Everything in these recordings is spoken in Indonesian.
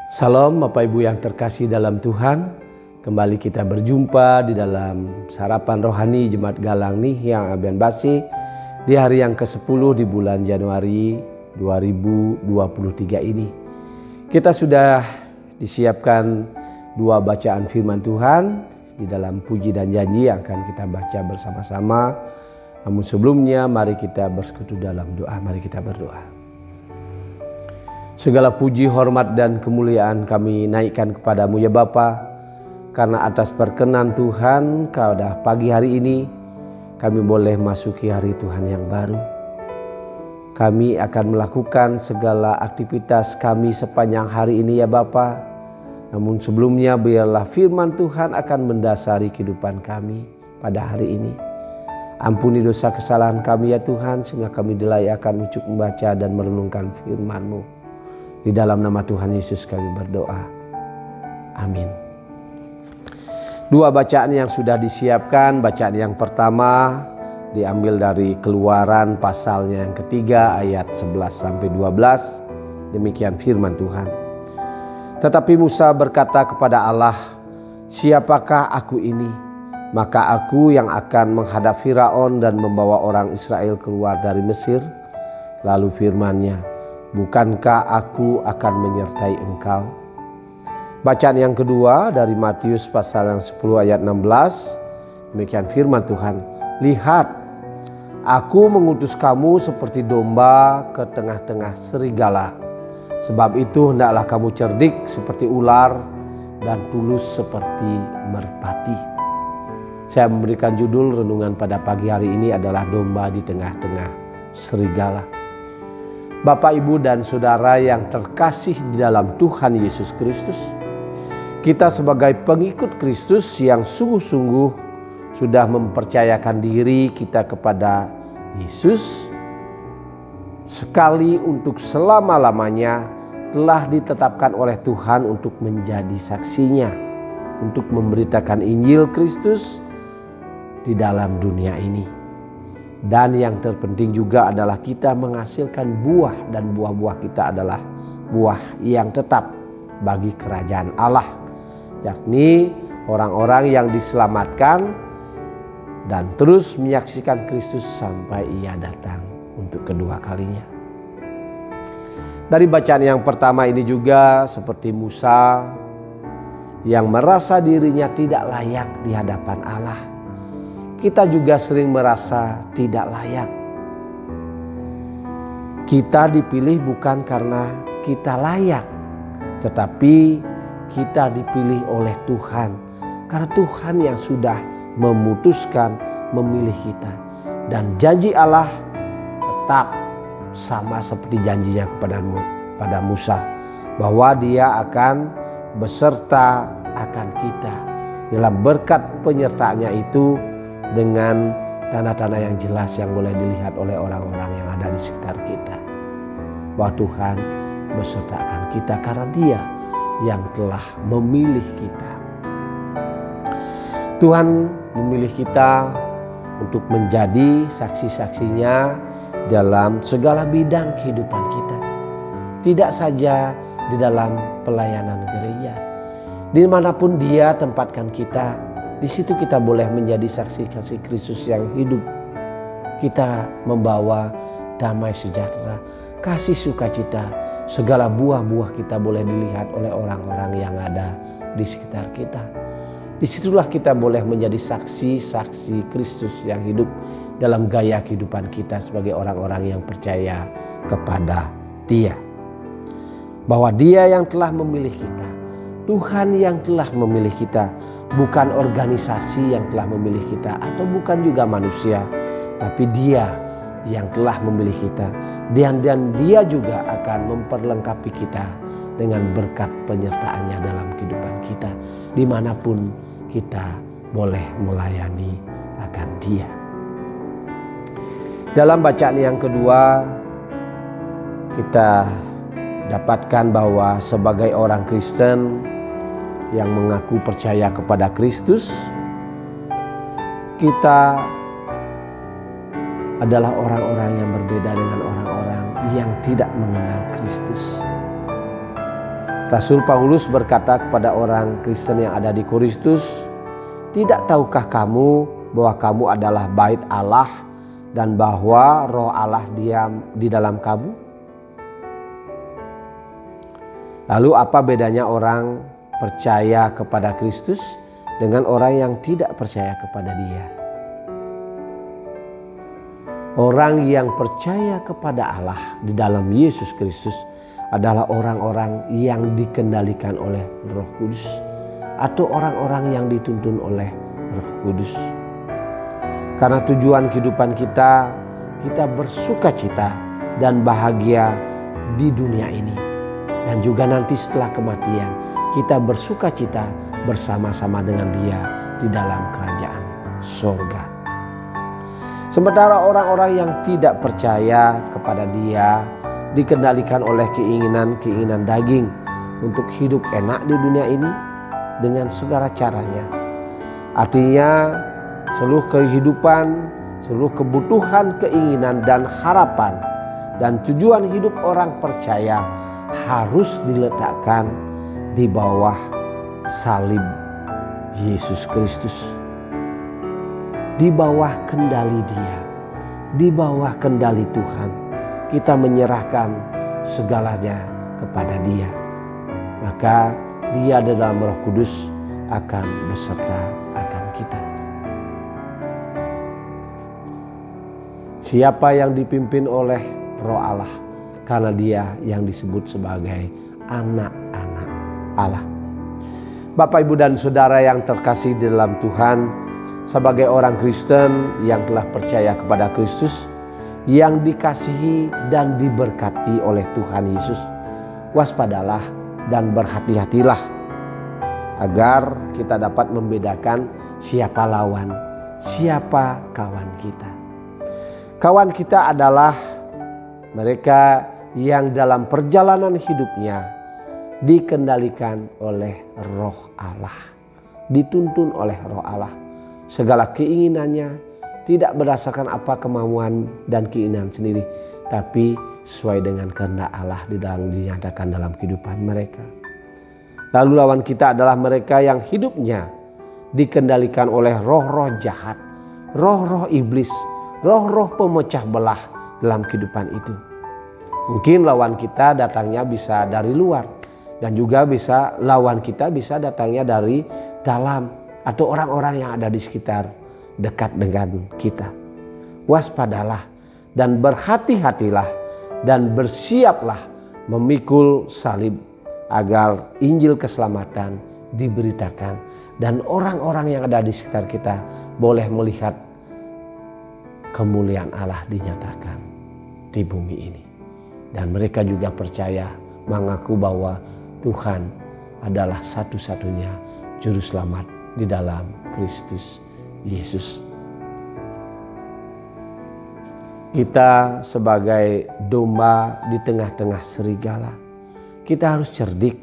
Salam Bapak Ibu yang terkasih dalam Tuhan. Kembali kita berjumpa di dalam sarapan rohani Jemaat Galang Nihyang Abian Basi di hari yang ke-10 di bulan Januari 2023 ini. Kita sudah disiapkan 2 bacaan firman Tuhan di dalam puji dan janji yang akan kita baca bersama-sama. Namun sebelumnya mari kita bersekutu dalam doa. Mari kita berdoa. Segala puji, hormat dan kemuliaan kami naikkan kepadamu ya Bapa. Karena atas perkenan Tuhan pada pagi hari ini kami boleh masuki hari Tuhan yang baru. Kami akan melakukan segala aktivitas kami sepanjang hari ini ya Bapa. Namun sebelumnya biarlah firman Tuhan akan mendasari kehidupan kami pada hari ini. Ampuni dosa kesalahan kami ya Tuhan sehingga kami dilayakkan untuk membaca dan merenungkan firman-Mu. Di dalam nama Tuhan Yesus kami berdoa. Amin. 2 bacaan yang sudah disiapkan. Bacaan yang pertama diambil dari Keluaran pasalnya yang ketiga ayat 11-12. Demikian firman Tuhan. Tetapi Musa berkata kepada Allah, "Siapakah aku ini? Maka aku yang akan menghadap Firaun dan membawa orang Israel keluar dari Mesir." Lalu firman-Nya, "Bukankah aku akan menyertai engkau?" Bacaan yang kedua dari Matius pasal yang 10 ayat 16. Demikian firman Tuhan. "Lihat, aku mengutus kamu seperti domba ke tengah-tengah serigala. Sebab itu hendaklah kamu cerdik seperti ular dan tulus seperti merpati." Saya memberikan judul renungan pada pagi hari ini adalah domba di tengah-tengah serigala. Bapak, Ibu dan Saudara yang terkasih di dalam Tuhan Yesus Kristus, kita sebagai pengikut Kristus yang sungguh-sungguh sudah mempercayakan diri kita kepada Yesus, sekali untuk selama-lamanya telah ditetapkan oleh Tuhan untuk menjadi saksinya, untuk memberitakan Injil Kristus di dalam dunia ini. Dan yang terpenting juga adalah kita menghasilkan buah, dan buah-buah kita adalah buah yang tetap bagi kerajaan Allah, yakni orang-orang yang diselamatkan dan terus menyaksikan Kristus sampai Ia datang untuk kedua kalinya. Dari bacaan yang pertama ini juga seperti Musa yang merasa dirinya tidak layak di hadapan Allah. Kita juga sering merasa tidak layak. Kita dipilih bukan karena kita layak, tetapi kita dipilih oleh Tuhan. Karena Tuhan yang sudah memutuskan memilih kita. Dan janji Allah tetap sama seperti janjinya kepada Musa. Bahwa Dia akan beserta akan kita. Dalam berkat penyertaannya itu dengan tanda-tanda yang jelas yang boleh dilihat oleh orang-orang yang ada di sekitar kita. Bahwa Tuhan beserta akan kita karena Dia yang telah memilih kita. Tuhan memilih kita untuk menjadi saksi-saksinya dalam segala bidang kehidupan kita. Tidak saja di dalam pelayanan gereja. Dimanapun Dia tempatkan kita, di situ kita boleh menjadi saksi-saksi Kristus yang hidup. Kita membawa damai sejahtera, kasih sukacita. Segala buah-buah kita boleh dilihat oleh orang-orang yang ada di sekitar kita. Disitulah kita boleh menjadi saksi-saksi Kristus yang hidup dalam gaya kehidupan kita sebagai orang-orang yang percaya kepada Dia. Bahwa Dia yang telah memilih kita. Tuhan yang telah memilih kita. Bukan organisasi yang telah memilih kita atau bukan juga manusia. Tapi Dia yang telah memilih kita. Dan Dia juga akan memperlengkapi kita dengan berkat penyertaannya dalam kehidupan kita. Dimanapun kita boleh melayani akan Dia. Dalam bacaan yang kedua kita dapatkan bahwa sebagai orang Kristen yang mengaku percaya kepada Kristus, kita adalah orang-orang yang berbeda dengan orang-orang yang tidak mengenal Kristus. Rasul Paulus berkata kepada orang Kristen yang ada di Korintus, "Tidak tahukah kamu bahwa kamu adalah bait Allah dan bahwa Roh Allah diam di dalam kamu?" Lalu apa bedanya orang percaya kepada Kristus dengan orang yang tidak percaya kepada Dia? Orang yang percaya kepada Allah di dalam Yesus Kristus adalah orang-orang yang dikendalikan oleh Roh Kudus atau orang-orang yang dituntun oleh Roh Kudus. Karena tujuan kehidupan kita bersukacita dan bahagia di dunia ini. Dan juga nanti setelah kematian kita bersukacita bersama-sama dengan Dia di dalam kerajaan sorga. Sementara orang-orang yang tidak percaya kepada Dia dikendalikan oleh keinginan-keinginan daging untuk hidup enak di dunia ini dengan segala caranya. Artinya seluruh kehidupan, seluruh kebutuhan, keinginan dan harapan dan tujuan hidup orang percaya harus diletakkan di bawah salib Yesus Kristus. Di bawah kendali Dia, di bawah kendali Tuhan. Kita menyerahkan segalanya kepada Dia. Maka Dia dalam Roh Kudus akan beserta akan kita. Siapa yang dipimpin oleh Roh Allah, karena Dia yang disebut sebagai anak-anak Allah. Bapak, Ibu dan Saudara yang terkasih di dalam Tuhan, sebagai orang Kristen yang telah percaya kepada Kristus, yang dikasihi dan diberkati oleh Tuhan Yesus, waspadalah dan berhati-hatilah agar kita dapat membedakan siapa lawan, siapa kawan kita. Kawan kita adalah mereka yang dalam perjalanan hidupnya dikendalikan oleh Roh Allah, dituntun oleh Roh Allah. Segala keinginannya tidak berdasarkan apa kemauan dan keinginan sendiri, tapi sesuai dengan kehendak Allah dinyatakan dalam kehidupan mereka. Lalu lawan kita adalah mereka yang hidupnya dikendalikan oleh roh-roh jahat, roh-roh iblis, roh-roh pemecah belah dalam kehidupan itu. Mungkin lawan kita datangnya bisa dari luar, dan juga bisa lawan kita bisa datangnya dari dalam, atau orang-orang yang ada di sekitar dekat dengan kita. Waspadalah dan berhati-hatilah dan bersiaplah memikul salib agar Injil keselamatan diberitakan dan orang-orang yang ada di sekitar kita boleh melihat kemuliaan Allah dinyatakan di bumi ini. Dan mereka juga percaya, mengaku bahwa Tuhan adalah satu-satunya juru selamat di dalam Kristus Yesus. Kita sebagai domba di tengah-tengah serigala, kita harus cerdik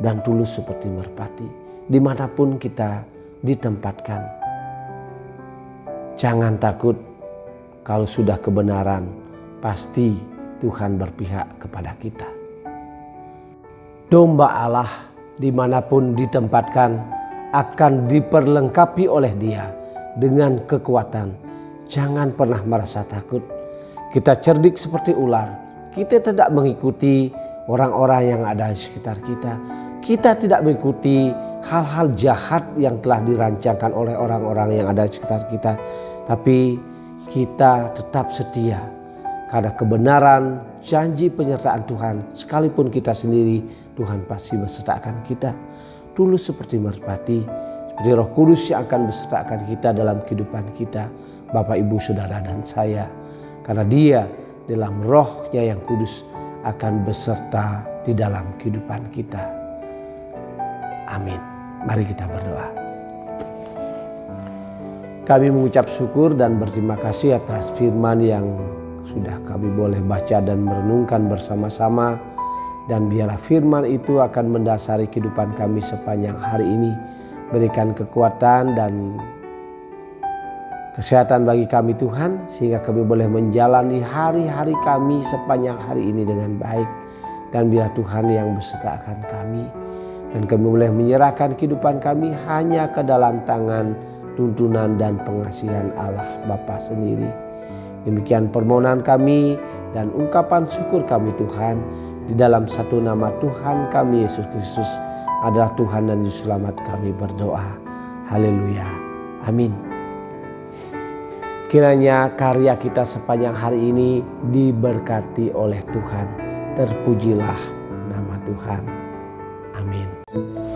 dan tulus seperti merpati dimanapun kita ditempatkan. Jangan takut, kalau sudah kebenaran pasti Tuhan berpihak kepada kita. Domba Allah dimanapun ditempatkan akan diperlengkapi oleh Dia dengan kekuatan. Jangan pernah merasa takut. Kita cerdik seperti ular. Kita tidak mengikuti orang-orang yang ada di sekitar kita. Kita tidak mengikuti hal-hal jahat yang telah dirancangkan oleh orang-orang yang ada di sekitar kita. Tapi kita tetap setia karena kebenaran janji penyertaan Tuhan. Sekalipun kita sendiri, Tuhan pasti bersertakan kita. Tulus seperti merpati, seperti Roh Kudus yang akan bersertakan kita dalam kehidupan kita, Bapak, Ibu, Saudara dan saya. Karena Dia dalam Roh-Nya yang kudus akan beserta di dalam kehidupan kita. Amin. Mari kita berdoa. Kami mengucap syukur dan berterima kasih atas firman yang sudah kami boleh baca dan merenungkan bersama-sama. Dan biarlah firman itu akan mendasari kehidupan kami sepanjang hari ini. Berikan kekuatan dan Kesehatan bagi kami Tuhan, sehingga kami boleh menjalani hari-hari kami sepanjang hari ini dengan baik. Dan biar Tuhan yang beserta akan kami. Dan kami boleh menyerahkan kehidupan kami hanya ke dalam tangan, tuntunan dan pengasihan Allah Bapa sendiri. Demikian permohonan kami dan ungkapan syukur kami Tuhan. Di dalam satu nama Tuhan kami Yesus Kristus adalah Tuhan dan Juru Selamat kami berdoa. Haleluya. Amin. Kiranya karya kita sepanjang hari ini diberkati oleh Tuhan. Terpujilah nama Tuhan. Amin.